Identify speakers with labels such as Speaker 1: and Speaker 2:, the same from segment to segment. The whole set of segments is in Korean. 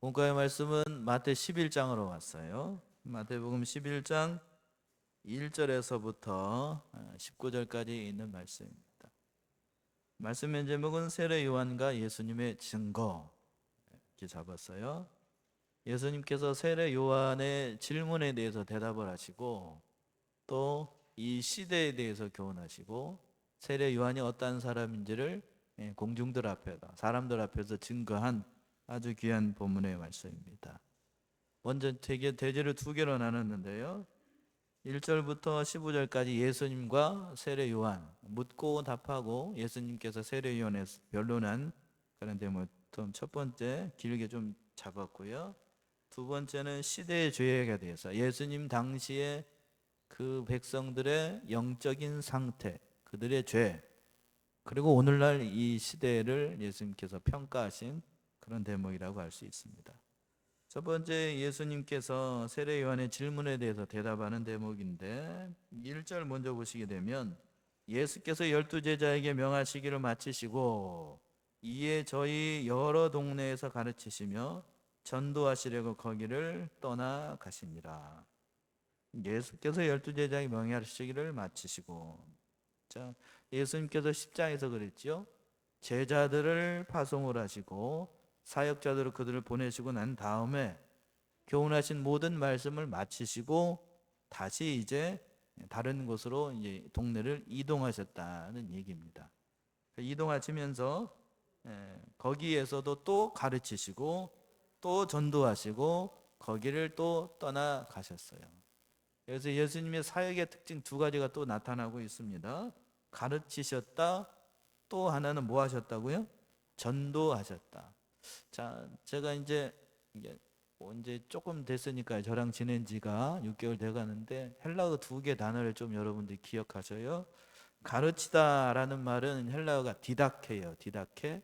Speaker 1: 본과의 말씀은 마태 11장으로 왔어요. 마태복음 11장 1절에서부터 19절까지 있는 말씀입니다. 말씀의 제목은 세례 요한과 예수님의 증거 이렇게 잡았어요. 예수님께서 세례 요한의 질문에 대해서 대답을 하시고 또 이 시대에 대해서 교훈하시고 세례 요한이 어떠한 사람인지를 공중들 앞에서 사람들 앞에서 증거한 아주 귀한 본문의 말씀입니다. 먼저 대제를 두 개로 나눴는데요. 1절부터 15절까지 예수님과 세례 요한 묻고 답하고 예수님께서 세례 요한에 변론한 그런 대목부터 첫 번째 길게 좀 잡았고요. 두 번째는 시대의 죄에 대해서 예수님 당시에 그 백성들의 영적인 상태, 그들의 죄, 그리고 오늘날 이 시대를 예수님께서 평가하신 그런 대목이라고 할 수 있습니다. 첫 번째 예수님께서 세례 요한의 질문에 대해서 대답하는 대목인데 1절 먼저 보시게 되면 예수께서 12제자에게 명하시기를 마치시고 이에 저희 여러 동네에서 가르치시며 전도하시려고 거기를 떠나가시니라. 예수께서 12제자에게 명하시기를 마치시고, 자, 예수님께서 십자에서 그랬죠. 제자들을 파송을 하시고 사역자들을 그들을 보내시고 난 다음에 교훈하신 모든 말씀을 마치시고 다시 이제 다른 곳으로 이제 동네를 이동하셨다는 얘기입니다. 이동하시면서 거기에서도 또 가르치시고 또 전도하시고 거기를 또 떠나가셨어요. 그래서 예수님의 사역의 특징 두 가지가 또 나타나고 있습니다. 가르치셨다. 또 하나는 뭐 하셨다고요? 전도하셨다. 자, 제가 이제 조금 됐으니까 저랑 지낸 지가 6개월 돼 가는데 헬라어 두 개 단어를 좀 여러분들이 기억하셔요. 가르치다라는 말은 헬라어가 디다케예요. 디다케.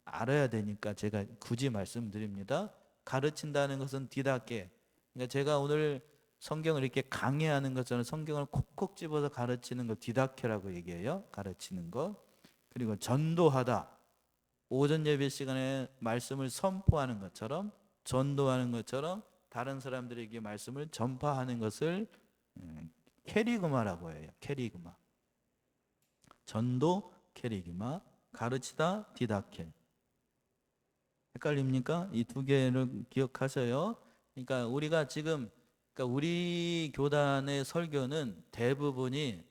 Speaker 1: 알아야 되니까 제가 굳이 말씀드립니다. 가르친다는 것은 디다케. 그러니까 제가 오늘 성경을 이렇게 강의하는 것처럼 성경을 콕콕 집어서 가르치는 거 디다케라고 얘기해요. 가르치는 거. 그리고 전도하다. 오전 예배 시간에 말씀을 선포하는 것처럼 전도하는 것처럼 다른 사람들에게 말씀을 전파하는 것을 캐리그마라고 해요. 캐리그마. 전도 캐리그마, 가르치다 디다케. 헷갈립니까? 이 두 개를 기억하셔요. 그러니까 우리가 지금 우리 교단의 설교는 대부분이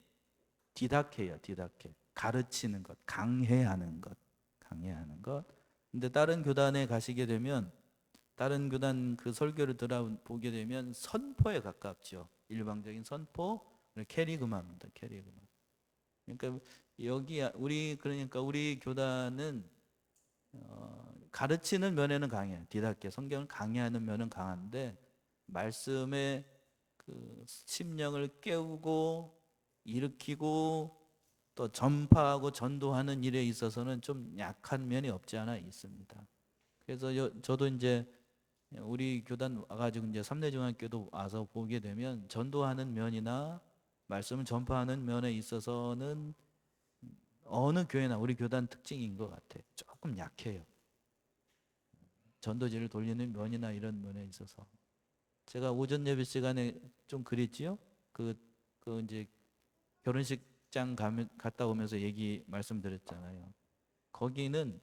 Speaker 1: 디다케예요. 디다케. 가르치는 것, 강해하는 것. 강해하는 것. 근데 다른 교단에 가시게 되면 다른 교단 그 설교를 들어보게 되면 선포에 가깝죠. 일방적인 선포, 캐리그마입니다. 캐리그마. 그러니까 그러니까 우리 교단은 가르치는 면에는 강해요. 디다케 성경을 강의하는 면은 강한데 말씀의 그 심령을 깨우고 일으키고 또 전파하고 전도하는 일에 있어서는 좀 약한 면이 없지 않아 있습니다. 그래서 저도 이제 우리 교단 와가지고 이제 삼례중앙교도 와서 보게 되면 전도하는 면이나 말씀을 전파하는 면에 있어서는 어느 교회나 우리 교단 특징인 것 같아요. 조금 약해요. 전도지를 돌리는 면이나 이런 면에 있어서 제가 오전 예배 시간에 좀 그랬지요. 그 이제 결혼식장 갔다 오면서 말씀드렸잖아요. 거기는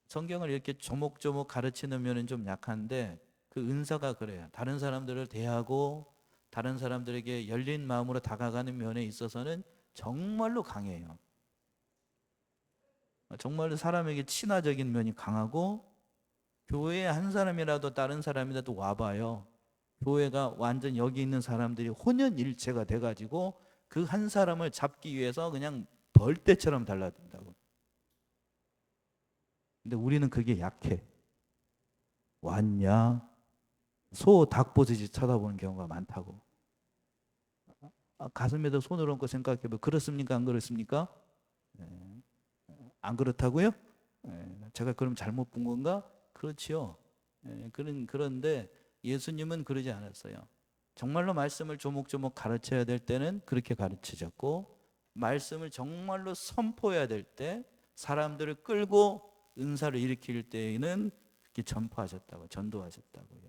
Speaker 1: 성경을 이렇게 조목조목 가르치는 면은 좀 약한데 그 은사가 그래요. 다른 사람들을 대하고 다른 사람들에게 열린 마음으로 다가가는 면에 있어서는 정말로 강해요. 정말로 사람에게 친화적인 면이 강하고 교회에 한 사람이라도 다른 사람이라도 와봐요. 교회가 완전 여기 있는 사람들이 혼연일체가 돼가지고 그 한 사람을 잡기 위해서 그냥 벌떼처럼 달라든다고. 근데 우리는 그게 약해. 왔냐? 소, 닭 보듯이 쳐다보는 경우가 많다고. 가슴에다 손을 얹고 생각해보면 그렇습니까? 안 그렇습니까? 네. 안 그렇다고요? 네. 제가 그럼 잘못 본 건가? 그렇지요. 네. 그런데 예수님은 그러지 않았어요. 정말로 말씀을 조목조목 가르쳐야 될 때는 그렇게 가르치셨고 말씀을 정말로 선포해야 될 때 사람들을 끌고 은사를 일으킬 때에는 이렇게 전파하셨다고, 전도하셨다고요.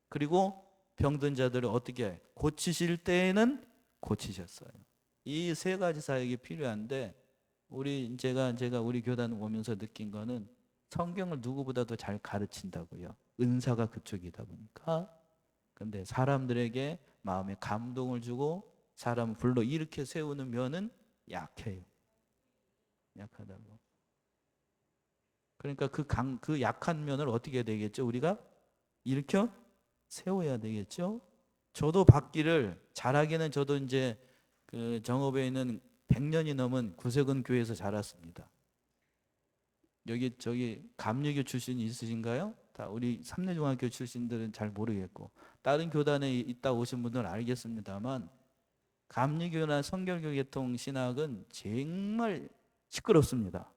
Speaker 1: 그리고 병든 자들을 어떻게 고치실 때에는 고치셨어요. 이 세 가지 사역이 필요한데 제가 우리 교단 오면서 느낀 거는 성경을 누구보다도 잘 가르친다고요. 은사가 그쪽이다 보니까. 근데 사람들에게 마음에 감동을 주고 사람을 불러 일으켜 세우는 면은 약해요. 약하다고. 그러니까 그 약한 면을 어떻게 해야 되겠죠? 우리가 일으켜 세워야 되겠죠? 저도 받기를 잘하기는 저도 이제 그 정읍에 있는 100년이 넘은 구세군 교회에서 자랐습니다. 여기 저기 감리교 출신이 있으신가요? 다 우리 삼례중학교 출신들은 잘 모르겠고 다른 교단에 있다 오신 분들은 알겠습니다만 감리교나 성결교 계통 신학은 정말 시끄럽습니다.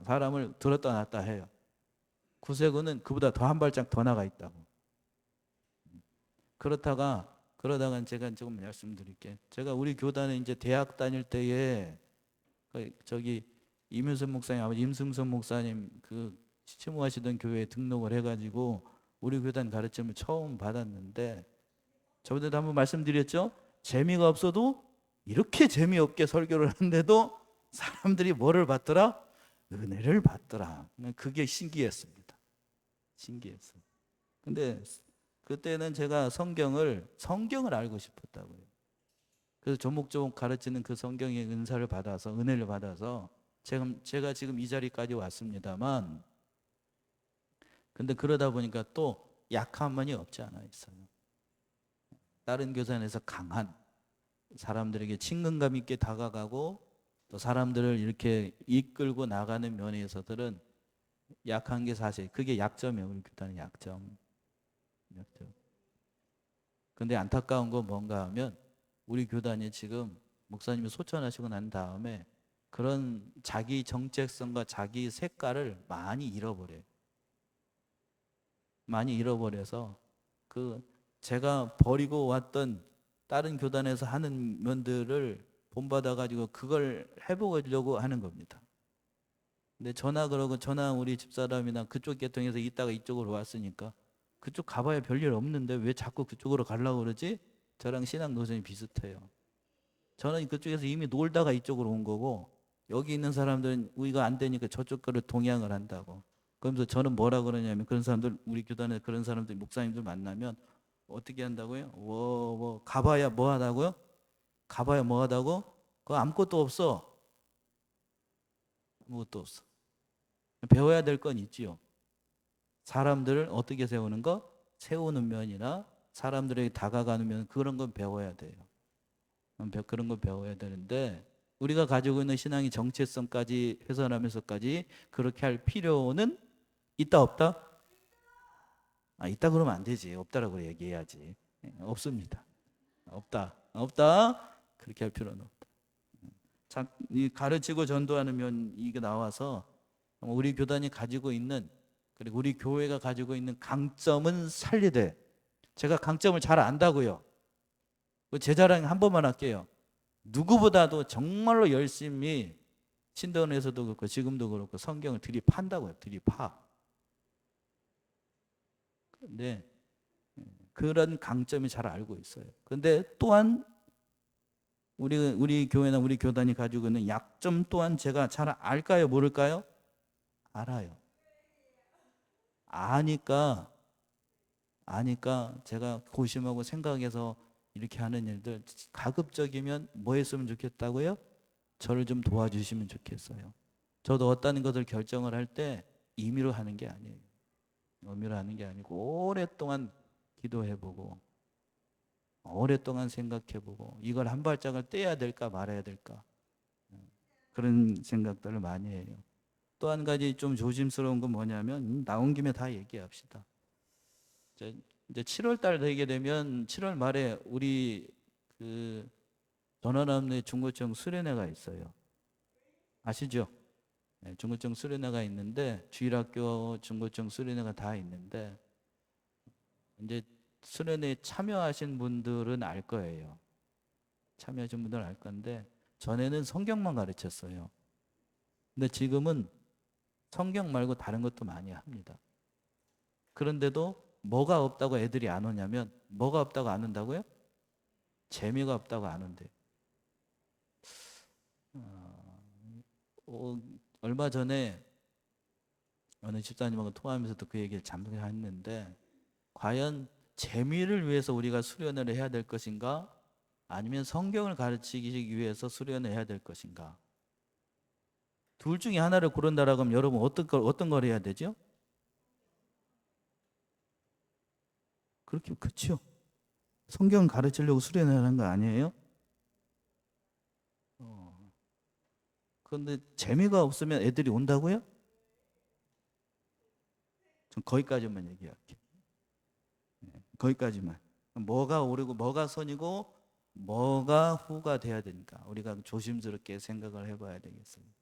Speaker 1: 사람을 들었다 놨다 해요. 구세군은 그보다 더 한 발짝 더 나가 있다고. 그러다가 제가 조금 말씀드릴게요. 제가 우리 교단에 이제 대학 다닐 때에 저기 이문선 목사님 아버지 임승선 목사님 그 치무하시던 교회에 등록을 해가지고 우리 교단 가르침을 처음 받았는데 저번에도 한번 말씀드렸죠. 재미가 없어도 이렇게 재미없게 설교를 하는데도 사람들이 뭐를 받더라? 은혜를 받더라. 그게 신기했습니다. 신기했어요. 근데 그때는 제가 성경을 알고 싶었다고요. 그래서 조목조목 가르치는 그 성경의 은사를 받아서 은혜를 받아서 제가 지금 이 자리까지 왔습니다만 근데 그러다 보니까 또 약함만이 없지 않아 있어요. 다른 교단에서 강한 사람들에게 친근감 있게 다가가고 또 사람들을 이렇게 이끌고 나가는 면에서들은 약한 게 사실 그게 약점이에요. 우리 교단의 약점. 근데 안타까운 건 뭔가 하면 우리 교단이 지금 목사님이 소천하시고 난 다음에 그런 자기 정체성과 자기 색깔을 많이 잃어버려요. 많이 잃어버려서 그 제가 버리고 왔던 다른 교단에서 하는 면들을 본받아 가지고 그걸 해보려고 하는 겁니다. 근데 전화 우리 집사람이나 그쪽 계통에서 있다가 이쪽으로 왔으니까 그쪽 가봐야 별일 없는데 왜 자꾸 그쪽으로 가려고 그러지? 저랑 신앙 노선이 비슷해요. 저는 그쪽에서 이미 놀다가 이쪽으로 온 거고 여기 있는 사람들은 우리가 안 되니까 저쪽 거를 동향을 한다고. 그러면서 저는 뭐라 그러냐면 그런 사람들 우리 교단에 그런 사람들 목사님들 만나면 어떻게 한다고요? 가봐야 뭐 하다고요? 가봐야 뭐 하다고? 그거 아무것도 없어. 아무것도 없어. 배워야 될 건 있지요. 사람들을 어떻게 세우는 거? 세우는 면이나 사람들에게 다가가는 면 그런 건 배워야 돼요. 그런 거 배워야 되는데 우리가 가지고 있는 신앙의 정체성까지 훼손하면서까지 그렇게 할 필요는 있다 없다? 있다 그러면 안 되지. 없다라고 얘기해야지. 없습니다. 없다. 그렇게 할 필요는 없다. 이 가르치고 전도하는 면 이게 나와서 우리 교단이 가지고 있는 그리고 우리 교회가 가지고 있는 강점은 살리되 제가 강점을 잘 안다고요. 제 자랑 한 번만 할게요. 누구보다도 정말로 열심히 신도원에서도 그렇고 지금도 그렇고 성경을 들이판다고요. 들이파. 근데 그런 강점이 잘 알고 있어요. 근데 또한 우리 교회나 우리 교단이 가지고 있는 약점 또한 제가 잘 알까요? 모를까요? 알아요. 아니까 제가 고심하고 생각해서 이렇게 하는 일들 가급적이면 뭐 했으면 좋겠다고요? 저를 좀 도와주시면 좋겠어요. 저도 어떤 것을 결정을 할 때 임의로 하는 게 아니에요. 임의로 하는 게 아니고 오랫동안 기도해보고 오랫동안 생각해보고 이걸 한 발짝을 떼야 될까 말아야 될까 그런 생각들을 많이 해요. 또 한 가지 좀 조심스러운 건 뭐냐면 나온 김에 다 얘기합시다. 이제 7월 달 되게 되면 7월 말에 우리 그 전원암내 중고청 수련회가 있어요. 아시죠? 네, 중고청 수련회가 있는데 주일학교 중고청 수련회가 다 있는데 이제 수련회에 참여하신 분들은 알 거예요. 참여하신 분들은 알 건데 전에는 성경만 가르쳤어요. 근데 지금은 성경 말고 다른 것도 많이 합니다. 그런데도 뭐가 없다고 애들이 안 오냐면, 뭐가 없다고 안 온다고요? 재미가 없다고 안 온대요. 어, 얼마 전에 어느 집사님하고 통화하면서도 그 얘기를 잠깐 했는데, 과연 재미를 위해서 우리가 수련을 해야 될 것인가, 아니면 성경을 가르치기 위해서 수련을 해야 될 것인가? 둘 중에 하나를 고른다라고 하면 여러분 어떤 걸 해야 되죠? 그렇게 그렇죠. 성경 가르치려고 수련을 하는 거 아니에요? 그런데 재미가 없으면 애들이 온다고요? 전 거기까지만 얘기할게요. 거기까지만. 뭐가 옳고 뭐가 선이고 뭐가 후가 돼야 되니까 우리가 조심스럽게 생각을 해봐야 되겠습니다.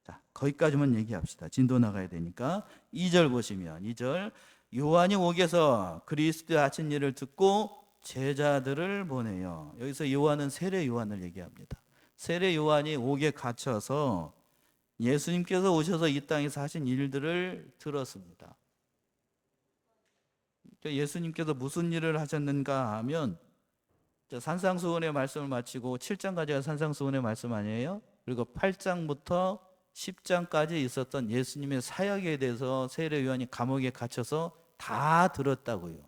Speaker 1: 자, 거기까지만 얘기합시다. 진도 나가야 되니까. 2절 보시면, 2절, 요한이 옥에서 그리스도의 하신 일을 듣고 제자들을 보내요. 여기서 요한은 세례 요한을 얘기합니다. 세례 요한이 옥에 갇혀서 예수님께서 오셔서 이 땅에서 하신 일들을 들었습니다. 예수님께서 무슨 일을 하셨는가 하면, 산상수훈의 말씀을 마치고 7장까지가 산상수훈의 말씀 아니에요? 그리고 8장부터 10장까지 있었던 예수님의 사역에 대해서 세례 요한이 감옥에 갇혀서 다 들었다고요.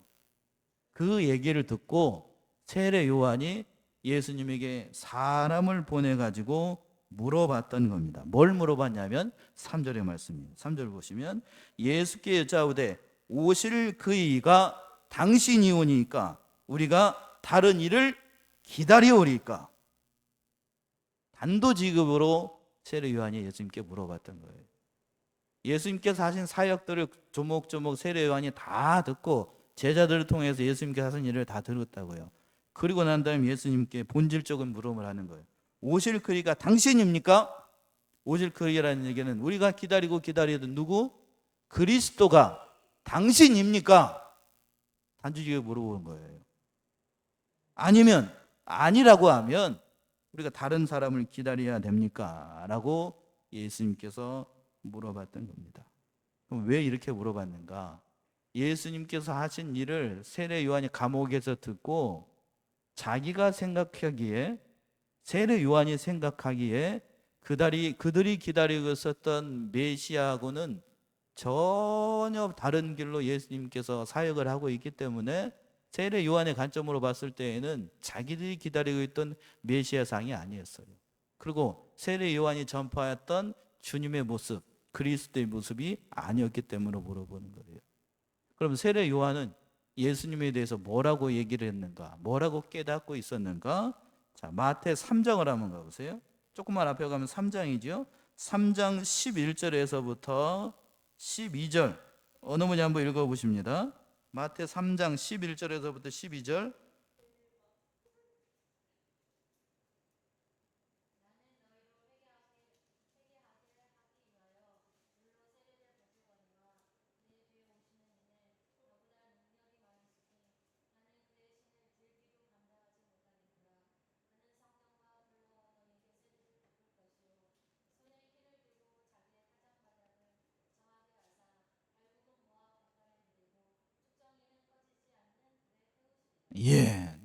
Speaker 1: 그 얘기를 듣고 세례 요한이 예수님에게 사람을 보내가지고 물어봤던 겁니다. 뭘 물어봤냐면 3절의 말씀이에요. 3절 보시면, 예수께 여짜오되 오실 그 이가 당신이 오니까 우리가 다른 일을 기다리오리까? 단도직입으로 세례 요한이 예수님께 물어봤던 거예요. 예수님께서 하신 사역들을 조목조목 세례 요한이 다 듣고 제자들을 통해서 예수님께서 하신 일을 다 들었다고요. 그리고 난 다음에 예수님께 본질적인 물음을 하는 거예요. 오실 그리가 당신입니까? 오실 그리라는 얘기는 우리가 기다리던 누구? 그리스도가 당신입니까? 단지하게 물어보는 거예요. 아니면 아니라고 하면 우리가 다른 사람을 기다려야 됩니까? 라고 예수님께서 물어봤던 겁니다. 그럼 왜 이렇게 물어봤는가? 예수님께서 하신 일을 세례 요한이 감옥에서 듣고 자기가 생각하기에, 세례 요한이 생각하기에 그들이 기다리고 있었던 메시아하고는 전혀 다른 길로 예수님께서 사역을 하고 있기 때문에 세례 요한의 관점으로 봤을 때에는 자기들이 기다리고 있던 메시아상이 아니었어요. 그리고 세례 요한이 전파했던 주님의 모습, 그리스도의 모습이 아니었기 때문에 물어보는 거예요. 그럼 세례 요한은 예수님에 대해서 뭐라고 얘기를 했는가? 뭐라고 깨닫고 있었는가? 자, 마태 3장을 한번 가보세요. 조금만 앞에 가면 3장이죠. 3장 11절에서부터 12절 어느 분이 한번 읽어보십니다. 마태 3장 11절에서부터 12절. 예,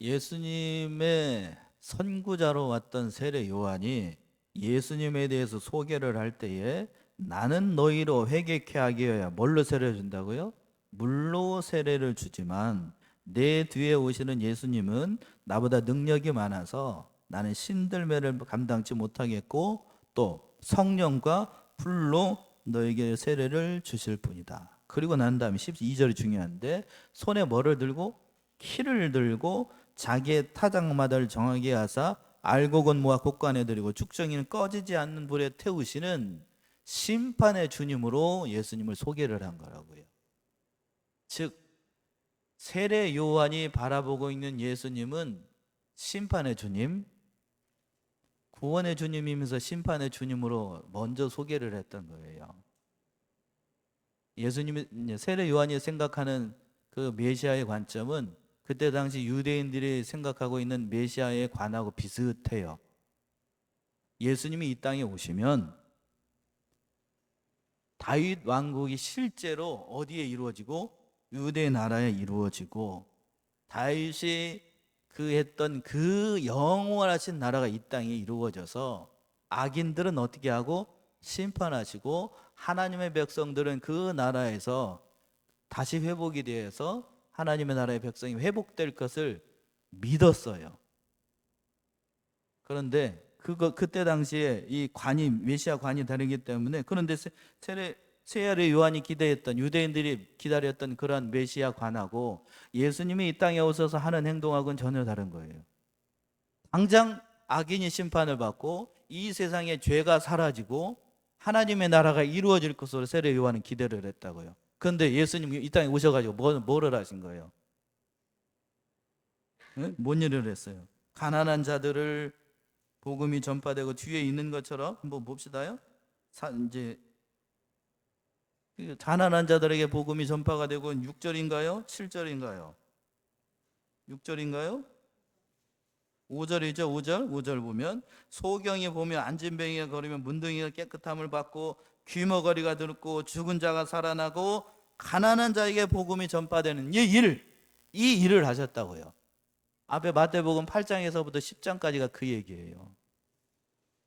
Speaker 1: 예수님의 선구자로 왔던 세례 요한이 예수님에 대해서 소개를 할 때에 나는 너희로 회개케 하기 위하여 뭘로 세례를 준다고요? 물로 세례를 주지만 내 뒤에 오시는 예수님은 나보다 능력이 많아서 나는 신들매를 감당치 못하겠고 또 성령과 불로 너에게 세례를 주실 분이다. 그리고 난 다음에 12절이 중요한데, 손에 뭐를 들고? 키를 들고 자기의 타작마다를 정하게 하사 알곡은 모아 곳간에 들이고 죽정이는 꺼지지 않는 불에 태우시는 심판의 주님으로 예수님을 소개를 한 거라고요. 즉 세례 요한이 바라보고 있는 예수님은 심판의 주님, 구원의 주님이면서 심판의 주님으로 먼저 소개를 했던 거예요. 예수님이, 세례 요한이 생각하는 그 메시아의 관점은 그때 당시 유대인들이 생각하고 있는 메시아의 관하고 비슷해요. 예수님이 이 땅에 오시면 다윗 왕국이 실제로 어디에 이루어지고 유대 나라에 이루어지고 다윗이 그 했던 그 영원하신 나라가 이 땅에 이루어져서 악인들은 어떻게 하고 심판하시고 하나님의 백성들은 그 나라에서 다시 회복이 되어서 하나님의 나라의 백성이 회복될 것을 믿었어요. 그런데 그때 당시에 이 관이 메시아 관이 다르기 때문에 그런데 세례 요한이 기대했던 유대인들이 기다렸던 그런 메시아 관하고 예수님이 이 땅에 오셔서 하는 행동하고는 전혀 다른 거예요. 당장 악인이 심판을 받고 이 세상의 죄가 사라지고 하나님의 나라가 이루어질 것으로 세례 요한은 기대를 했다고요. 그런데 예수님이 이 땅에 오셔가지고 뭐를 하신 거예요? 네? 뭔 일을 했어요? 가난한 자들을 복음이 전파되고 뒤에 있는 것처럼 한번 봅시다요. 이제 가난한 자들에게 복음이 전파가 되고 6절인가요? 7절인가요? 6절인가요? 5절이죠. 5절 보면 소경이 보면 안진뱅이가 걸으면 문둥이가 깨끗함을 받고 귀머거리가 들고 죽은 자가 살아나고 가난한 자에게 복음이 전파되는 이 일을 하셨다고요. 앞에 마태복음 8장에서부터 10장까지가 그 얘기예요.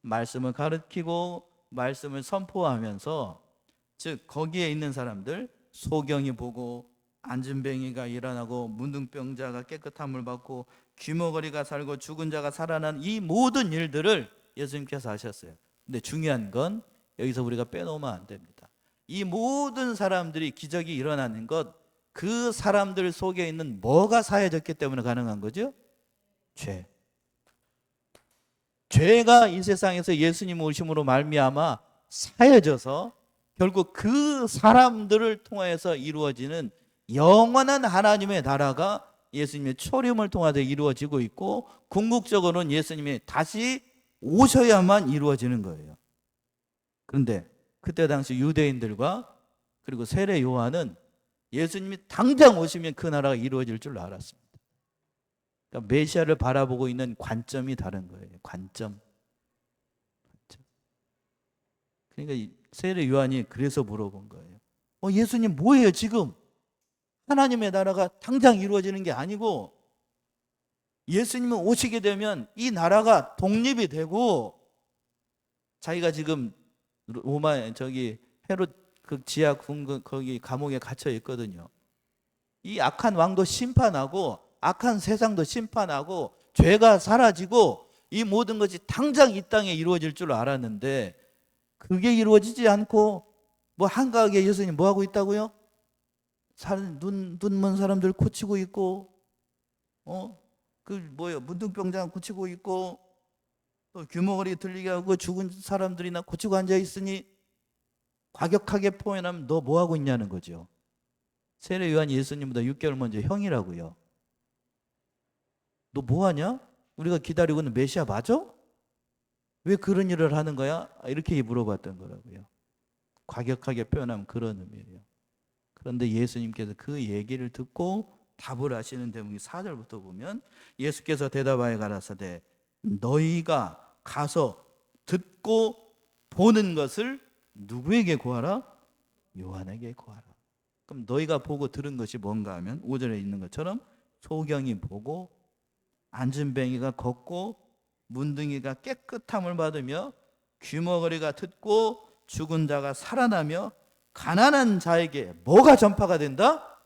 Speaker 1: 말씀을 가르치고 말씀을 선포하면서 즉 거기에 있는 사람들 소경이 보고 안진뱅이가 일어나고 문둥병자가 깨끗함을 받고 귀머거리가 살고 죽은 자가 살아난 이 모든 일들을 예수님께서 하셨어요. 근데 중요한 건 여기서 우리가 빼놓으면 안 됩니다. 이 모든 사람들이 기적이 일어나는 것 그 사람들 속에 있는 뭐가 사해졌기 때문에 가능한 거죠? 죄가 이 세상에서 예수님 오심으로 말미암아 사해져서 결국 그 사람들을 통해서 이루어지는 영원한 하나님의 나라가 예수님의 초림을 통해서 이루어지고 있고 궁극적으로는 예수님이 다시 오셔야만 이루어지는 거예요. 그런데 그때 당시 유대인들과 그리고 세례 요한은 예수님이 당장 오시면 그 나라가 이루어질 줄 알았습니다. 그러니까 메시아를 바라보고 있는 관점이 다른 거예요. 관점. 그러니까 세례 요한이 그래서 물어본 거예요. 예수님 뭐예요 지금? 하나님의 나라가 당장 이루어지는 게 아니고 예수님은 오시게 되면 이 나라가 독립이 되고 자기가 지금 로마 헤롯 그 지하 궁 거기 감옥에 갇혀 있거든요. 이 악한 왕도 심판하고 악한 세상도 심판하고 죄가 사라지고 이 모든 것이 당장 이 땅에 이루어질 줄 알았는데 그게 이루어지지 않고 뭐 한가하게 예수님 뭐 하고 있다고요? 눈먼 사람들 고치고 있고 문둥병자 고치고 있고 또 귀머거리 들리게 하고 죽은 사람들이나 고치고 앉아 있으니 과격하게 표현하면 너 뭐 하고 있냐는 거죠. 세례 요한이 예수님보다 6개월 먼저 형이라고요. 너 뭐 하냐? 우리가 기다리고 있는 메시아 맞아? 왜 그런 일을 하는 거야? 이렇게 물어봤던 거라고요. 과격하게 표현하면 그런 의미예요. 그런데 예수님께서 그 얘기를 듣고 답을 하시는 대목이 4절부터 보면 예수께서 대답하여 가라사대 너희가 가서 듣고 보는 것을 누구에게 구하라? 요한에게 구하라. 그럼 너희가 보고 들은 것이 뭔가 하면 5절에 있는 것처럼 소경이 보고 안진뱅이가 걷고 문둥이가 깨끗함을 받으며 귀머거리가 듣고 죽은 자가 살아나며 가난한 자에게 뭐가 전파가 된다?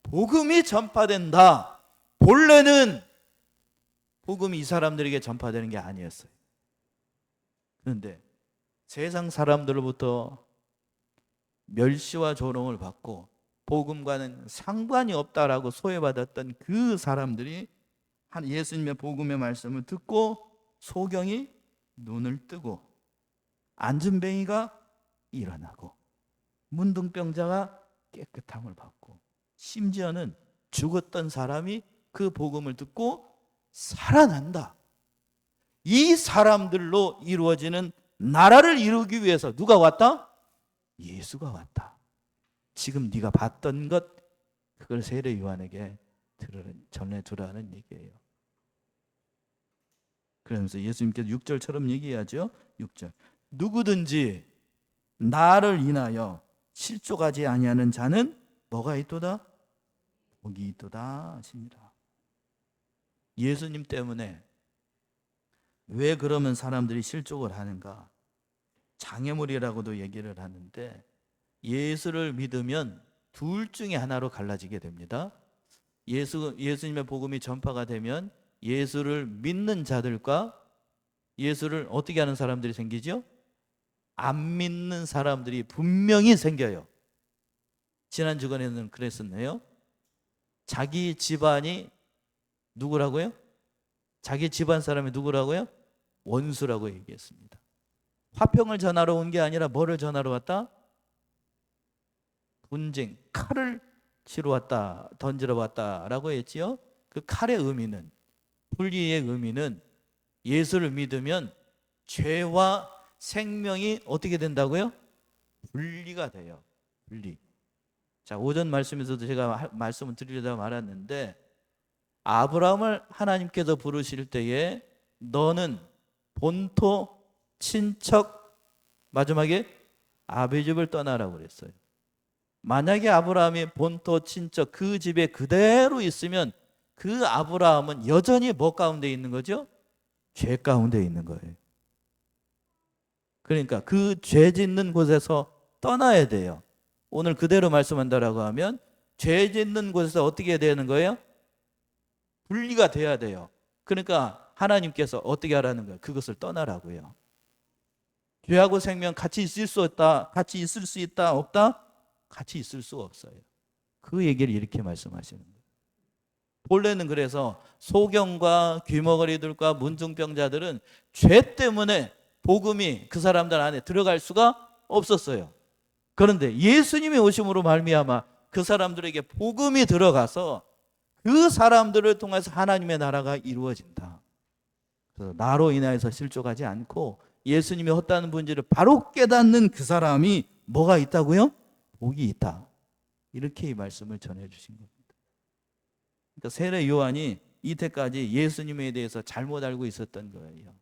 Speaker 1: 복음이 전파된다. 본래는 복음이 이 사람들에게 전파되는 게 아니었어요. 그런데 세상 사람들로부터 멸시와 조롱을 받고 복음과는 상관이 없다라고 소외받았던 그 사람들이 예수님의 복음의 말씀을 듣고 소경이 눈을 뜨고 안진뱅이가 일어나고 문둥병자가 깨끗함을 받고 심지어는 죽었던 사람이 그 복음을 듣고 살아난다. 이 사람들로 이루어지는 나라를 이루기 위해서 누가 왔다? 예수가 왔다. 지금 네가 봤던 것 그걸 세례 요한에게 전해주라는 얘기예요. 그러면서 예수님께서 6절처럼 얘기하죠. 6절 누구든지 나를 인하여 실족하지 아니하는 자는 뭐가 있도다? 복이 있도다 하십니다. 예수님 때문에 왜 그러면 사람들이 실족을 하는가? 장애물이라고도 얘기를 하는데, 예수를 믿으면 둘 중에 하나로 갈라지게 됩니다. 예수님의 복음이 전파가 되면 예수를 믿는 자들과 예수를 어떻게 하는 사람들이 생기죠? 안 믿는 사람들이 분명히 생겨요. 지난 주간에는 그랬었네요. 자기 집안이 누구라고요? 자기 집안 사람이 누구라고요? 원수라고 얘기했습니다. 화평을 전하러 온 게 아니라 뭐를 전하러 왔다? 분쟁, 칼을 치러 왔다, 던지러 왔다라고 했지요. 그 칼의 의미는, 분리의 의미는 예수를 믿으면 죄와 생명이 어떻게 된다고요? 분리가 돼요. 분리. 자, 오전 말씀에서도 제가 말씀을 드리려다 말았는데, 아브라함을 하나님께서 부르실 때에 너는 본토, 친척, 마지막에 아비 집을 떠나라고 그랬어요. 만약에 아브라함이 본토, 친척 그 집에 그대로 있으면 그 아브라함은 여전히 뭐 가운데 있는 거죠? 죄 가운데 있는 거예요. 그러니까 그 죄 짓는 곳에서 떠나야 돼요. 오늘 그대로 말씀한다라고 하면 죄 짓는 곳에서 어떻게 해야 되는 거예요? 분리가 돼야 돼요. 그러니까 하나님께서 어떻게 하라는 거예요? 그것을 떠나라고요. 죄하고 생명 같이 있을 수 없다. 같이 있을 수 있다. 없다? 같이 있을 수가 없어요. 그 얘기를 이렇게 말씀하시는 거예요. 본래는 그래서 소경과 귀머거리들과 문둥병자들은 죄 때문에 복음이 그 사람들 안에 들어갈 수가 없었어요. 그런데 예수님이 오심으로 말미암아 그 사람들에게 복음이 들어가서 그 사람들을 통해서 하나님의 나라가 이루어진다. 그래서 나로 인하여서 실족하지 않고 예수님이 헛다는 분지를 바로 깨닫는 그 사람이 뭐가 있다고요? 복이 있다. 이렇게 이 말씀을 전해주신 겁니다. 그러니까 세례 요한이 이때까지 예수님에 대해서 잘못 알고 있었던 거예요.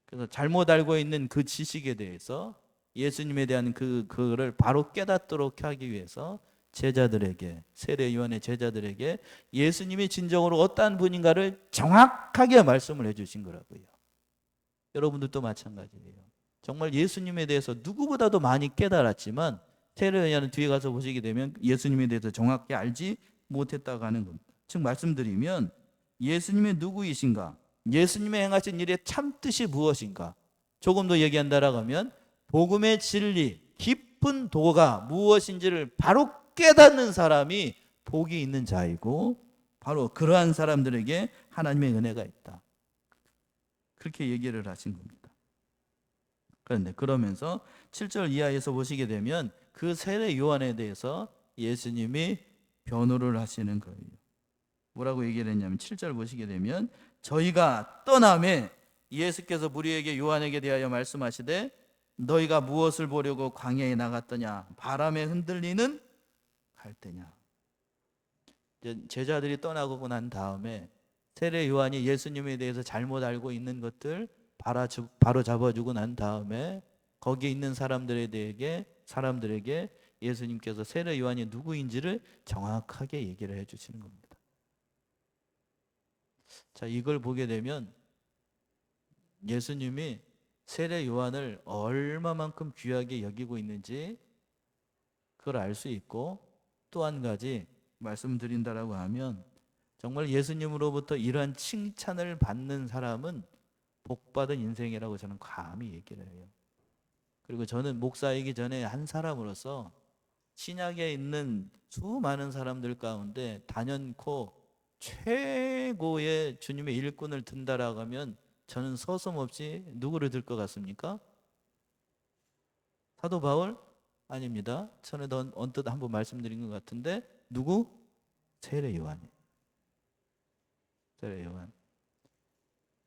Speaker 1: 그래서 잘못 알고 있는 그 지식에 대해서 예수님에 대한 그거를 바로 깨닫도록 하기 위해서 제자들에게, 세례 요한의 제자들에게 예수님이 진정으로 어떠한 분인가를 정확하게 말씀을 해주신 거라고요. 여러분들도 마찬가지예요. 정말 예수님에 대해서 누구보다도 많이 깨달았지만 세례 요한은 뒤에 가서 보시게 되면 예수님에 대해서 정확히 알지 못했다고 하는 겁니다. 즉 말씀드리면 예수님이 누구이신가, 예수님의 행하신 일의 참뜻이 무엇인가, 조금 더 얘기한다라고 하면 복음의 진리, 깊은 도가 무엇인지를 바로 깨닫는 사람이 복이 있는 자이고, 바로 그러한 사람들에게 하나님의 은혜가 있다. 그렇게 얘기를 하신 겁니다. 그런데 그러면서 7절 이하에서 보시게 되면 그 세례 요한에 대해서 예수님이 변호를 하시는 거예요. 뭐라고 얘기를 했냐면 7절 보시게 되면 저희가 떠남에 예수께서 무리에게 요한에게 대하여 말씀하시되 너희가 무엇을 보려고 광야에 나갔더냐? 바람에 흔들리는 갈대냐? 제자들이 떠나고 난 다음에 세례 요한이 예수님에 대해서 잘못 알고 있는 것들 바로 잡아주고 난 다음에 거기에 있는 사람들에게 예수님께서 세례 요한이 누구인지를 정확하게 얘기를 해주시는 겁니다. 자, 이걸 보게 되면 예수님이 세례 요한을 얼마만큼 귀하게 여기고 있는지 그걸 알 수 있고, 또 한 가지 말씀드린다라고 하면 정말 예수님으로부터 이러한 칭찬을 받는 사람은 복받은 인생이라고 저는 감히 얘기를 해요. 그리고 저는 목사이기 전에 한 사람으로서 신약에 있는 수많은 사람들 가운데 단연코 최고의 주님의 일꾼을 든다라고 하면 저는 서슴없이 누구를 들 것 같습니까? 사도 바울? 아닙니다. 전에도 언뜻 한번 말씀드린 것 같은데 누구? 세례 요한이에요. 세례 요한.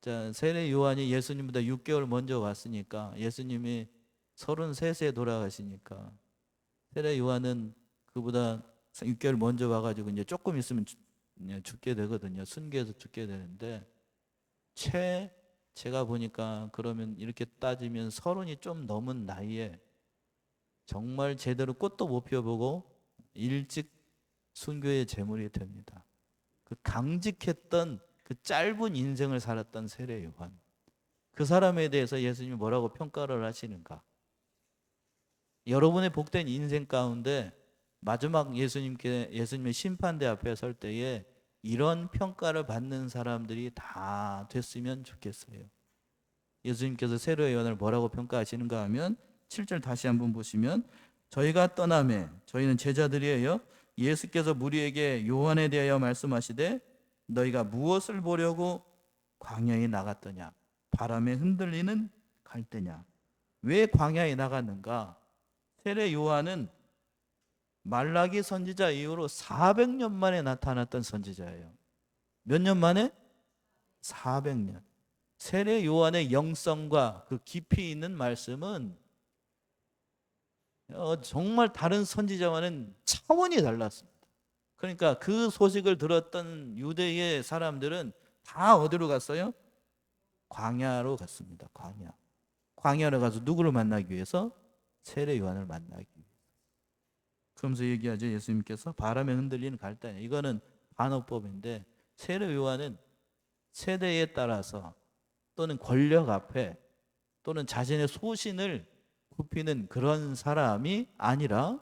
Speaker 1: 자, 세례 요한이 예수님보다 6개월 먼저 왔으니까, 예수님이 33세에 돌아가시니까 세례 요한은 그보다 6개월 먼저 와가지고 이제 조금 있으면 죽게 되거든요. 순교해서 죽게 되는데 제가 보니까 그러면 이렇게 따지면 30이 좀 넘은 나이에 정말 제대로 꽃도 못 피워보고 일찍 순교의 제물이 됩니다. 그 강직했던 그 짧은 인생을 살았던 세례 요한, 그 사람에 대해서 예수님이 뭐라고 평가를 하시는가? 여러분의 복된 인생 가운데 마지막 예수님의 심판대 앞에 설 때에 이런 평가를 받는 사람들이 다 됐으면 좋겠어요. 예수님께서 세례 요한을 뭐라고 평가하시는가 하면 7절 다시 한번 보시면, 저희가 떠나매 저희는 제자들이에요. 예수께서 무리에게 요한에 대하여 말씀하시되 너희가 무엇을 보려고 광야에 나갔더냐? 바람에 흔들리는 갈대냐? 왜 광야에 나갔는가? 세례 요한은 말라기 선지자 이후로 400년 만에 나타났던 선지자예요. 몇 년 만에? 400년. 세례 요한의 영성과 그 깊이 있는 말씀은 정말 다른 선지자와는 차원이 달랐습니다. 그러니까 그 소식을 들었던 유대의 사람들은 다 어디로 갔어요? 광야로 갔습니다. 광야로 가서 누구를 만나기 위해서? 세례 요한을 만나기 위해서. 그러면서 얘기하죠. 예수님께서 바람에 흔들리는 갈대냐. 이거는 반어법인데, 세례 요한은 세대에 따라서 또는 권력 앞에 또는 자신의 소신을 굽히는 그런 사람이 아니라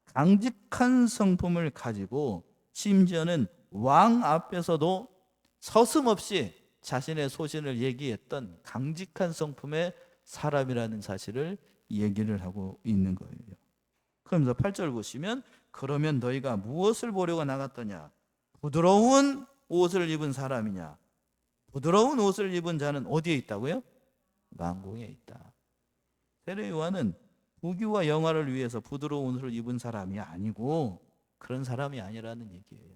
Speaker 1: 강직한 성품을 가지고 심지어는 왕 앞에서도 서슴없이 자신의 소신을 얘기했던 강직한 성품의 사람이라는 사실을 얘기를 하고 있는 거예요. 그러면서 8절 보시면, 그러면 너희가 무엇을 보려고 나갔더냐? 부드러운 옷을 입은 사람이냐? 부드러운 옷을 입은 자는 어디에 있다고요? 왕궁에 있다. 세례 요한은 부귀와 영화를 위해서 부드러운 옷을 입은 사람이 아니고 그런 사람이 아니라는 얘기예요.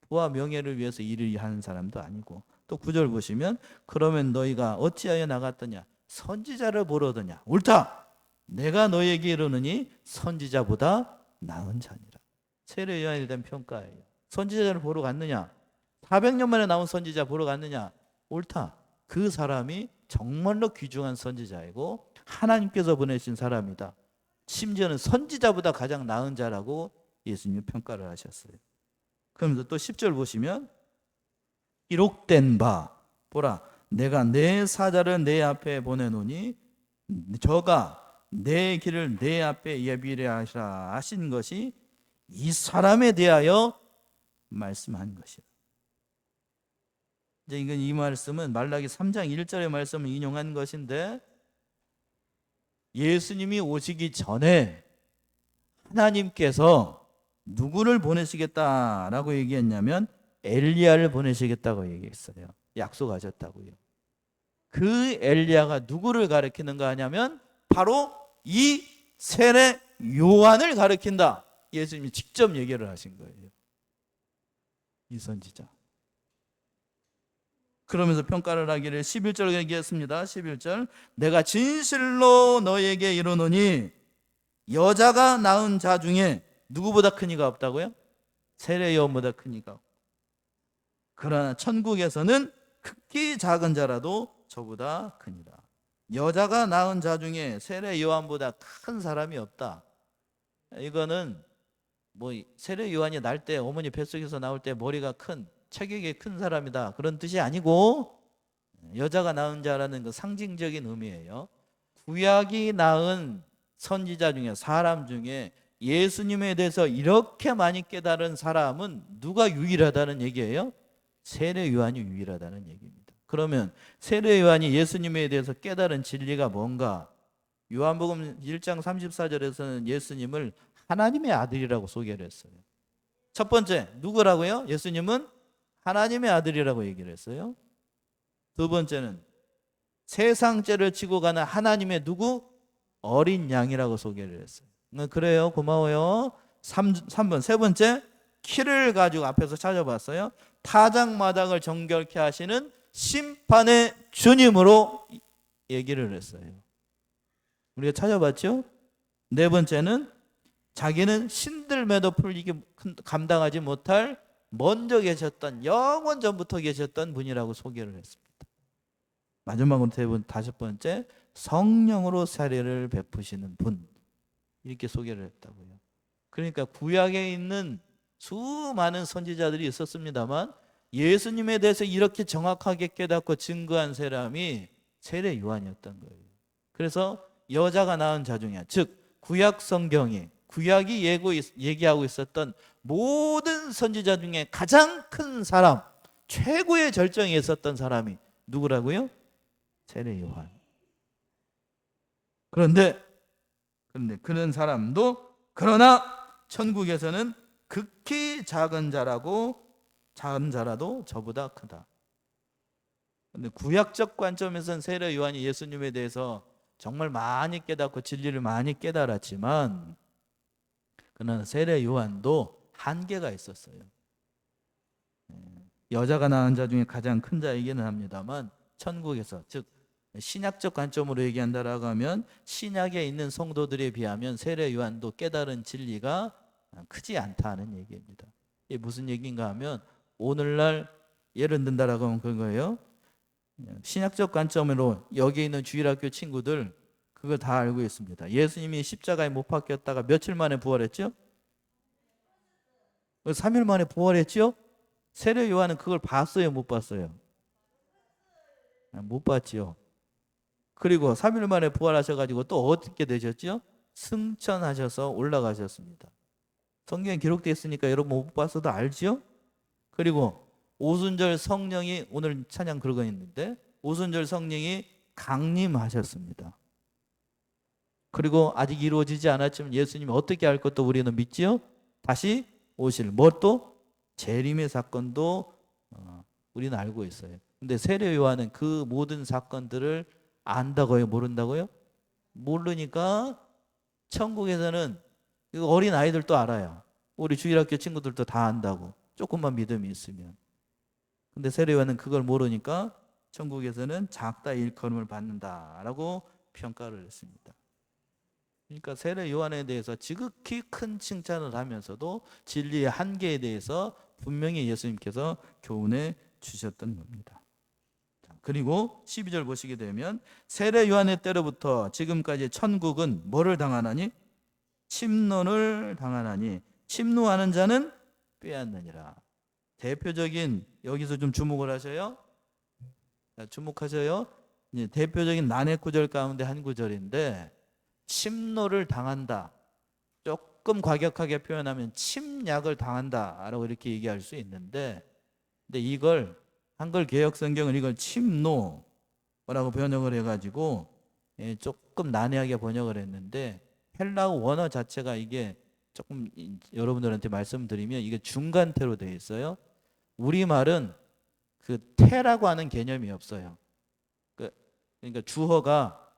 Speaker 1: 부와 명예를 위해서 일을 하는 사람도 아니고. 또 9절 보시면, 그러면 너희가 어찌하여 나갔더냐? 선지자를 보러더냐? 옳다. 내가 너희에게 이르노니 선지자보다 나은 자니라. 세례 요한에 대한 평가예요. 선지자를 보러 갔느냐? 400년 만에 나온 선지자 보러 갔느냐? 옳다. 그 사람이 정말로 귀중한 선지자이고 하나님께서 보내신 사람이다. 심지어는 선지자보다 가장 나은 자라고 예수님이 평가를 하셨어요. 그러면서 또 10절 보시면, 기록된 바 보라, 내가 내 사자를 내 앞에 보내노니 저가 내 길을 내 앞에 예비하리라 하신 것이 이 사람에 대하여 말씀한 것이다. 이제 이건 이 말씀은 말라기 3장 1절의 말씀을 인용한 것인데, 예수님이 오시기 전에 하나님께서 누구를 보내시겠다라고 얘기했냐면 엘리야를 보내시겠다고 얘기했어요. 약속하셨다고요. 그 엘리야가 누구를 가리키는가 하냐면 바로 이 세례 요한을 가리킨다. 예수님이 직접 얘기를 하신 거예요. 이 선지자. 그러면서 평가를 하기를 11절 얘기했습니다. 11절, 내가 진실로 너에게 이르노니 여자가 낳은 자 중에 누구보다 큰 이가 없다고요? 세례 요한보다 큰 이가 없다. 그러나 천국에서는 극히 작은 자라도 저보다 크니라. 여자가 낳은 자 중에 세례 요한보다 큰 사람이 없다. 이거는 뭐 세례 요한이 날 때, 어머니 뱃속에서 나올 때 머리가 큰, 체격이 큰 사람이다, 그런 뜻이 아니고, 여자가 낳은 자라는 그 상징적인 의미예요. 구약이 낳은 선지자 중에, 사람 중에 예수님에 대해서 이렇게 많이 깨달은 사람은 누가 유일하다는 얘기예요? 세례 요한이 유일하다는 얘기입니다. 그러면 세례 요한이 예수님에 대해서 깨달은 진리가 뭔가? 요한복음 1장 34절에서는 예수님을 하나님의 아들이라고 소개를 했어요. 첫 번째, 누구라고요? 예수님은 하나님의 아들이라고 얘기를 했어요. 두 번째는 세상 죄를 지고 가는 하나님의 누구? 어린 양이라고 소개를 했어요. 그래요, 고마워요. 3번, 세 번째, 키를 가지고 앞에서 찾아봤어요. 타작마당을 정결케 하시는 심판의 주님으로 얘기를 했어요. 우리가 찾아봤죠? 네 번째는 자기는 신들매도 풀리기 감당하지 못할 먼저 계셨던, 영원 전부터 계셨던 분이라고 소개를 했습니다. 마지막으로 다섯 번째, 성령으로 세례를 베푸시는 분. 이렇게 소개를 했다고요. 그러니까 구약에 있는 수많은 선지자들이 있었습니다만 예수님에 대해서 이렇게 정확하게 깨닫고 증거한 사람이 세례 요한이었던 거예요. 그래서 여자가 낳은 자 중에, 즉 구약 성경이 구약이 얘기하고 있었던 모든 선지자 중에 가장 큰 사람, 최고의 절정에 있었던 사람이 누구라고요? 세례 요한. 그런데 그런 사람도 그러나 천국에서는 극히 작은 자라도 저보다 크다. 근데 구약적 관점에서는 세례 요한이 예수님에 대해서 정말 많이 깨닫고 진리를 많이 깨달았지만 그러나 세례 요한도 한계가 있었어요. 여자가 낳은 자 중에 가장 큰 자이기는 합니다만 천국에서, 즉 신약적 관점으로 얘기한다라고 하면 신약에 있는 성도들에 비하면 세례 요한도 깨달은 진리가 크지 않다는 얘기입니다. 이게 무슨 얘기인가 하면 오늘날 예를 든다라고 하면 그거예요. 신약적 관점으로 여기 있는 주일학교 친구들 그거 다 알고 있습니다. 예수님이 십자가에 못 박혔다가 며칠 만에 부활했죠? 3일 만에 부활했죠? 세례 요한은 그걸 봤어요, 못 봤어요? 못 봤지요. 그리고 3일 만에 부활하셔가지고 또 어떻게 되셨죠? 승천하셔서 올라가셨습니다. 성경에 기록되어 있으니까 여러분 못 봤어도 알죠? 그리고 오순절 성령이, 오늘 찬양 그러고 있는데 오순절 성령이 강림하셨습니다. 그리고 아직 이루어지지 않았지만 예수님이 어떻게 할 것도 우리는 믿지요? 다시 오실 뭣도 재림의 사건도 우리는 알고 있어요. 근데 세례 요한은 그 모든 사건들을 안다고요? 모른다고요? 모르니까 천국에서는 어린 아이들도 알아요. 우리 주일학교 친구들도 다 안다고. 조금만 믿음이 있으면. 근데 세례 요한은 그걸 모르니까 천국에서는 작다 일컬음을 받는다라고 평가를 했습니다. 그러니까 세례 요한에 대해서 지극히 큰 칭찬을 하면서도 진리의 한계에 대해서 분명히 예수님께서 교훈해 주셨던 겁니다. 그리고 12절 보시게 되면 세례 요한의 때로부터 지금까지 천국은 뭐를 당하나니? 침노를 당하나니 침노하는 자는 빼앗느니라. 대표적인, 여기서 좀 주목을 하셔요. 주목하셔요. 대표적인 난해 구절 가운데 한 구절인데 침노를 당한다. 조금 과격하게 표현하면 침략을 당한다라고 이렇게 얘기할 수 있는데, 근데 이걸 한글 개역 성경은 이걸 침노라고 번역을 해가지고 조금 난해하게 번역을 했는데 헬라어 원어 자체가 이게 조금 여러분들한테 말씀드리면 이게 중간태로 되어 있어요. 우리말은 그 태라고 하는 개념이 없어요. 그러니까 주어가,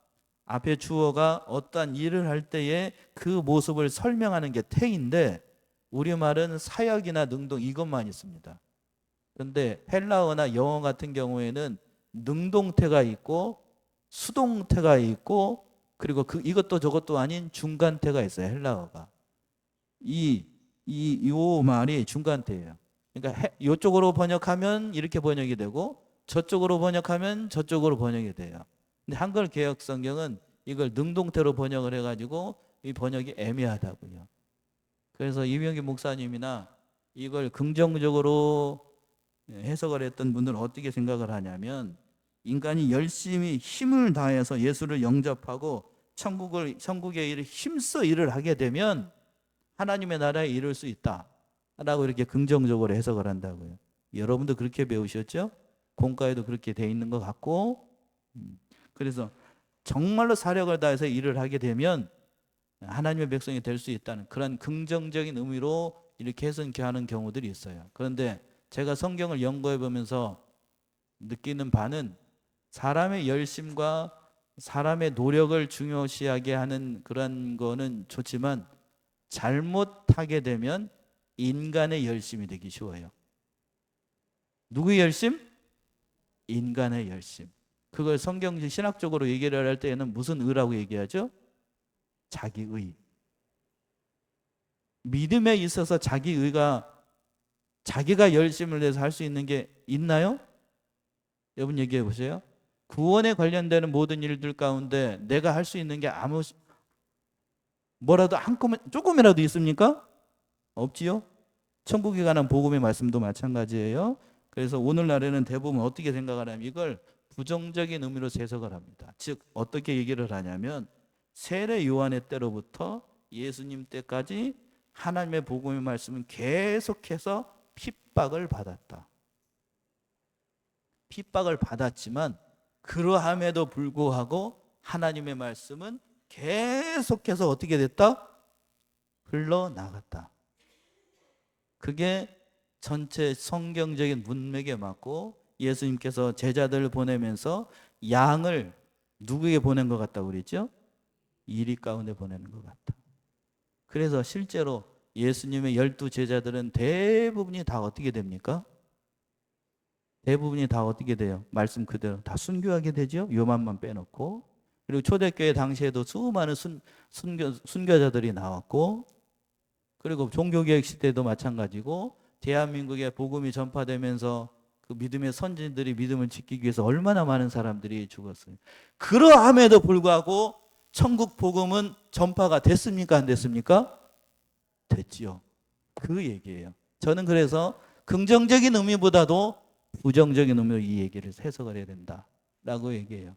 Speaker 1: 앞에 주어가 어떠한 일을 할 때에 그 모습을 설명하는 게 태인데 우리말은 사역이나 능동 이것만 있습니다. 그런데 헬라어나 영어 같은 경우에는 능동태가 있고 수동태가 있고 그리고 이것도 저것도 아닌 중간태가 있어요. 헬라어가. 요 말이 중간태예요. 그러니까 이쪽으로 번역하면 이렇게 번역이 되고 저쪽으로 번역하면 저쪽으로 번역이 돼요. 근데 한글 개역 성경은 이걸 능동태로 번역을 해가지고 이 번역이 애매하다고요. 그래서 이명기 목사님이나 이걸 긍정적으로 해석을 했던 분들은 어떻게 생각을 하냐면 인간이 열심히 힘을 다해서 예수를 영접하고 천국의 일을 힘써 일을 하게 되면 하나님의 나라에 이룰 수 있다라고 이렇게 긍정적으로 해석을 한다고요. 여러분도 그렇게 배우셨죠? 공과에도 그렇게 돼 있는 것 같고, 그래서 정말로 사력을 다해서 일을 하게 되면 하나님의 백성이 될 수 있다는 그런 긍정적인 의미로 이렇게 해석하는 경우들이 있어요. 그런데 제가 성경을 연구해 보면서 느끼는 바는 사람의 열심과 사람의 노력을 중요시하게 하는 그런 거는 좋지만 잘못하게 되면 인간의 열심이 되기 쉬워요. 누구의 열심? 인간의 열심. 그걸 성경적 신학적으로 얘기를 할 때에는 무슨 의라고 얘기하죠? 자기의. 믿음에 있어서 자기의가, 자기가 열심을 내서 할 수 있는 게 있나요? 여러분 얘기해 보세요. 구원에 관련되는 모든 일들 가운데 내가 할 수 있는 게 뭐라도 한꺼번에 조금이라도 있습니까? 없지요. 천국에 관한 복음의 말씀도 마찬가지예요. 그래서 오늘날에는 대부분 어떻게 생각을 하냐면 이걸 부정적인 의미로 해석을 합니다. 즉 어떻게 얘기를 하냐면 세례 요한의 때로부터 예수님 때까지 하나님의 복음의 말씀은 계속해서 핍박을 받았다. 핍박을 받았지만 그러함에도 불구하고 하나님의 말씀은 계속해서 어떻게 됐다? 흘러나갔다. 그게 전체 성경적인 문맥에 맞고 예수님께서 제자들을 보내면서 양을 누구에게 보낸 것 같다고 그랬죠? 이리 가운데 보내는 것 같다. 그래서 실제로 예수님의 12 제자들은 대부분이 다 어떻게 됩니까? 대부분이 다 어떻게 돼요? 말씀 그대로 다 순교하게 되죠? 요한만 빼놓고. 그리고 초대교회 당시에도 수많은 순교자들이 나왔고, 그리고 종교개혁 시대도 마찬가지고, 대한민국에 복음이 전파되면서 그 믿음의 선진들이 믿음을 지키기 위해서 얼마나 많은 사람들이 죽었어요. 그러함에도 불구하고 천국 복음은 전파가 됐습니까? 안 됐습니까? 됐지요. 그 얘기예요. 저는 그래서 긍정적인 의미보다도 부정적인 의미로 이 얘기를 해석을 해야 된다라고 얘기해요.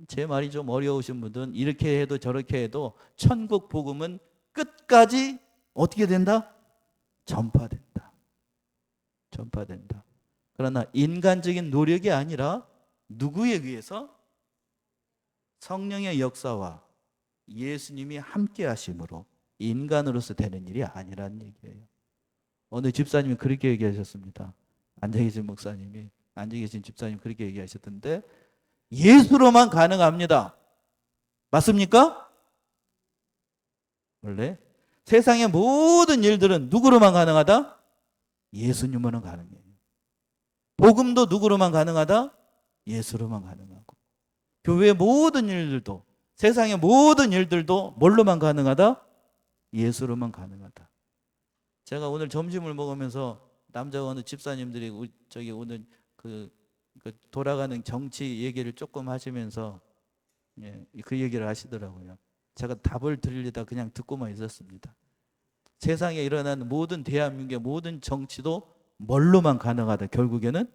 Speaker 1: 제 말이 좀 어려우신 분들은 이렇게 해도 저렇게 해도 천국 복음은 끝까지 어떻게 된다? 전파된다. 전파된다. 그러나 인간적인 노력이 아니라 누구에 의해서? 성령의 역사와 예수님이 함께 하심으로 인간으로서 되는 일이 아니라는 얘기예요. 어느 집사님이 그렇게 얘기하셨습니다. 앉아 계신 목사님이, 앉아 계신 집사님 그렇게 얘기하셨던데 예수로만 가능합니다. 맞습니까? 원래 세상의 모든 일들은 누구로만 가능하다? 예수님으로만 가능해요. 복음도 누구로만 가능하다? 예수로만 가능하고, 교회의 모든 일들도, 세상의 모든 일들도 뭘로만 가능하다? 예수로만 가능하다. 제가 오늘 점심을 먹으면서 남자 어느 집사님들이 저기 오늘 그 돌아가는 정치 얘기를 조금 하시면서 그 얘기를 하시더라고요. 제가 답을 드리려다 그냥 듣고만 있었습니다. 세상에 일어나는 모든 대한민국의 모든 정치도 뭘로만 가능하다. 결국에는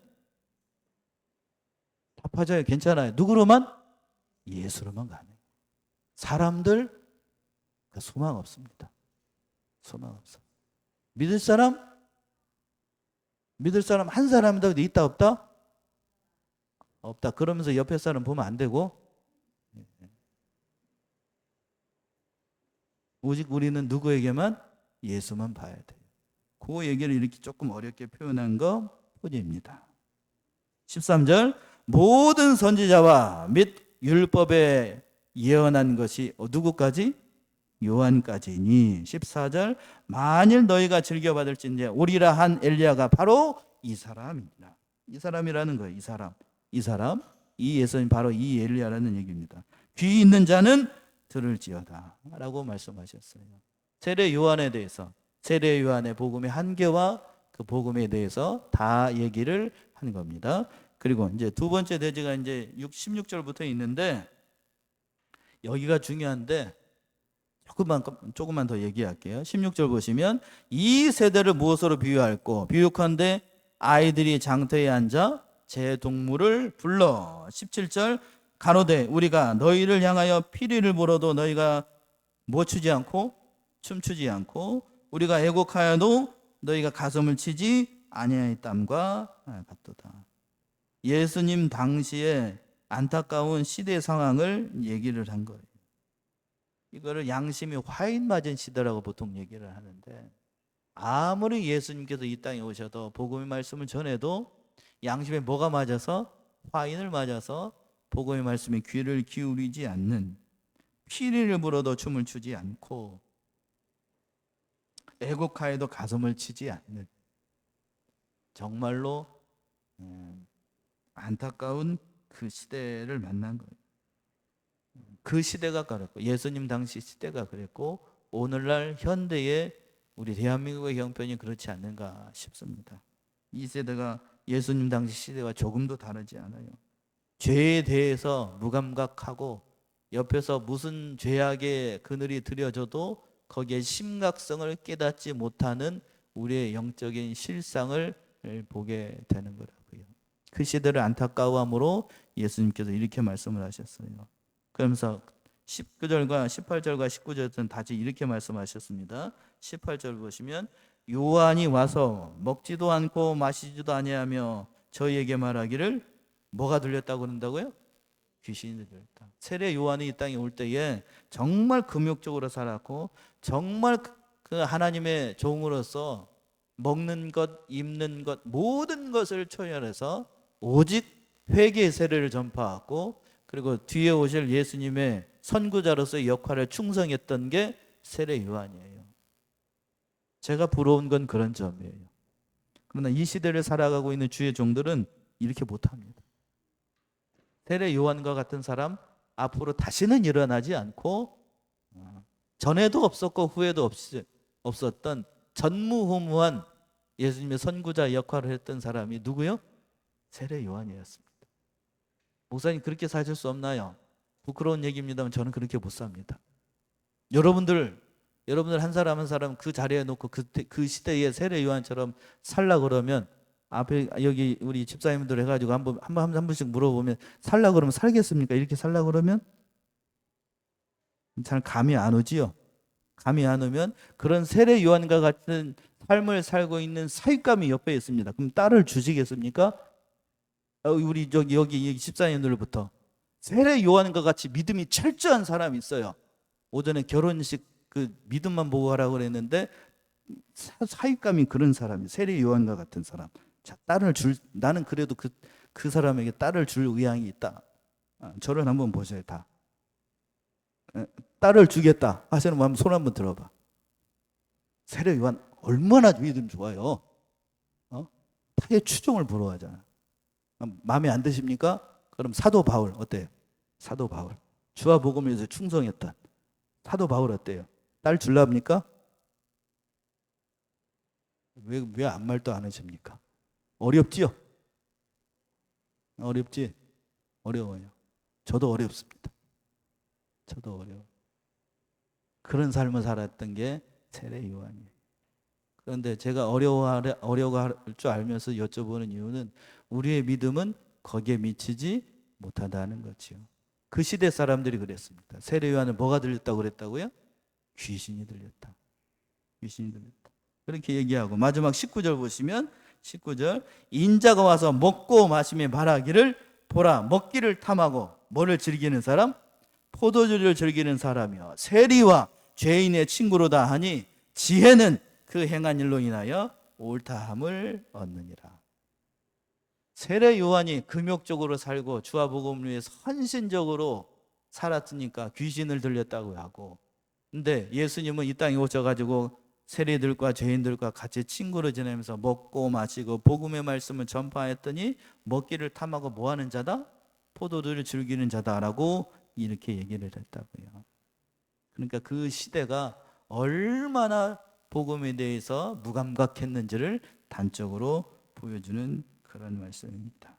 Speaker 1: 답하자요. 괜찮아요. 누구로만? 예수로만 가능해요. 사람들 소망 없습니다. 소망 없어. 믿을 사람? 믿을 사람 한 사람이라도 있다 없다? 없다. 그러면서 옆에 사람 보면 안 되고, 오직 우리는 누구에게만? 예수만 봐야 돼요. 그 얘기를 이렇게 조금 어렵게 표현한 거 뿐입니다. 13절 모든 선지자와 및 율법에 예언한 것이 누구까지? 요한까지니. 14절 만일 너희가 즐겨받을진대 오리라 한 엘리야가 바로 이 사람입니다. 이 사람이라는 거예요. 이 사람 이 예수님 바로 이 엘리야라는 얘기입니다. 귀 있는 자는 들을지어다 라고 말씀하셨어요. 세례 요한에 대해서, 세례 요한의 복음의 한계와 그 복음에 대해서 다 얘기를 한 겁니다. 그리고 이제 두 번째 대지가 이제 16절부터 있는데 여기가 중요한데 조금만 더 얘기할게요. 16절 보시면 이 세대를 무엇으로 비유할꼬? 비유컨대 아이들이 장터에 앉아 제 동물을 불러. 17절 가로되 우리가 너희를 향하여 피리를 불어도 너희가 뭐 추지 않고 춤추지 않고 우리가 애곡하여도 너희가 가슴을 치지 아니하였담과 같도다. 예수님 당시에 안타까운 시대 상황을 얘기를 한 거예요. 이거를 양심이 화인 맞은 시대라고 보통 얘기를 하는데, 아무리 예수님께서 이 땅에 오셔도 복음의 말씀을 전해도 양심에 뭐가 맞아서? 화인을 맞아서 복음의 말씀에 귀를 기울이지 않는, 피리를 불어도 춤을 추지 않고 애곡하여도 가슴을 치지 않는, 정말로 안타까운 그 시대를 만난 거예요. 그 시대가 그랬고, 예수님 당시 시대가 그랬고, 오늘날 현대의 우리 대한민국의 형편이 그렇지 않는가 싶습니다. 이 세대가 예수님 당시 시대와 조금도 다르지 않아요. 죄에 대해서 무감각하고 옆에서 무슨 죄악의 그늘이 들여져도 거기에 심각성을 깨닫지 못하는 우리의 영적인 실상을 보게 되는 거라고요. 그 시대를 안타까워함으로 예수님께서 이렇게 말씀을 하셨어요. 그러면서 19절과 18절과 19절은 다시 이렇게 말씀하셨습니다. 18절 보시면 요한이 와서 먹지도 않고 마시지도 아니하며 저희에게 말하기를 뭐가 들렸다고 그런다고요? 귀신이 들렸다. 세례 요한이 이 땅에 올 때에 정말 금욕적으로 살았고 정말 그 하나님의 종으로서 먹는 것, 입는 것 모든 것을 초월해서 오직 회개의 세례를 전파하고 그리고 뒤에 오실 예수님의 선구자로서의 역할을 충성했던 게 세례 요한이에요. 제가 부러운 건 그런 점이에요. 그러나 이 시대를 살아가고 있는 주의 종들은 이렇게 못합니다. 세례 요한과 같은 사람 앞으로 다시는 일어나지 않고 전에도 없었고 후에도 없었던 전무후무한 예수님의 선구자 역할을 했던 사람이 누구요? 세례 요한이었습니다. 목사님 그렇게 사실 수 없나요? 부끄러운 얘기입니다만 저는 그렇게 못 삽니다. 여러분들 한 사람 한 사람 그 자리에 놓고 그 시대의 세례 요한처럼 살라 그러면 앞에 여기 우리 집사님들 해가지고 한 번씩 물어보면 살라 그러면 살겠습니까? 이렇게 살라 그러면 잘 감이 안 오지요. 감이 안 오면 그런 세례 요한과 같은 삶을 살고 있는 사윗감이 옆에 있습니다. 그럼 딸을 주시겠습니까? 우리 여기 집사님들부터 세례 요한과 같이 믿음이 철저한 사람이 있어요. 오전에 결혼식 그 믿음만 보고 하라고 그랬는데 사윗감이 그런 사람이 세례 요한과 같은 사람. 자, 나는 그래도 그 사람에게 딸을 줄 의향이 있다. 저를 한번 보세요. 다 딸을 주겠다 하시는 분 손 한번 들어봐. 세례 요한 얼마나 믿음 좋아요. 타의 추종을 부러워하잖아. 마음에 안 드십니까? 그럼 사도 바울 어때요? 사도 바울 주와 복음에서 충성했던 사도 바울 어때요? 딸 줄랍니까? 왜 아무 말도 안 하십니까? 어렵지요? 어렵지? 어려워요. 저도 어렵습니다. 저도 어려워. 그런 삶을 살았던 게 세례 요한이에요. 그런데 제가 어려워할 줄 알면서 여쭤보는 이유는 우리의 믿음은 거기에 미치지 못한다는 거죠. 그 시대 사람들이 그랬습니다. 세례 요한은 뭐가 들렸다고 그랬다고요? 귀신이 들렸다. 귀신이 들렸다. 그렇게 얘기하고 마지막 19절 보시면 19절 인자가 와서 먹고 마시며 말하기를 보라 먹기를 탐하고 뭐를 즐기는 사람? 포도주를 즐기는 사람이요 세리와 죄인의 친구로다 하니 지혜는 그 행한 일로 인하여 옳다함을 얻느니라. 세례 요한이 금욕적으로 살고 주와 복음을 위해서 헌신적으로 살았으니까 귀신을 들렸다고 하고, 근데 예수님은 이 땅에 오셔가지고 세리들과 죄인들과 같이 친구로 지내면서 먹고 마시고 복음의 말씀을 전파했더니 먹기를 탐하고 뭐하는 자다? 포도주를 즐기는 자다라고 이렇게 얘기를 했다고요. 그러니까 그 시대가 얼마나 복음에 대해서 무감각했는지를 단적으로 보여주는 그런 말씀입니다.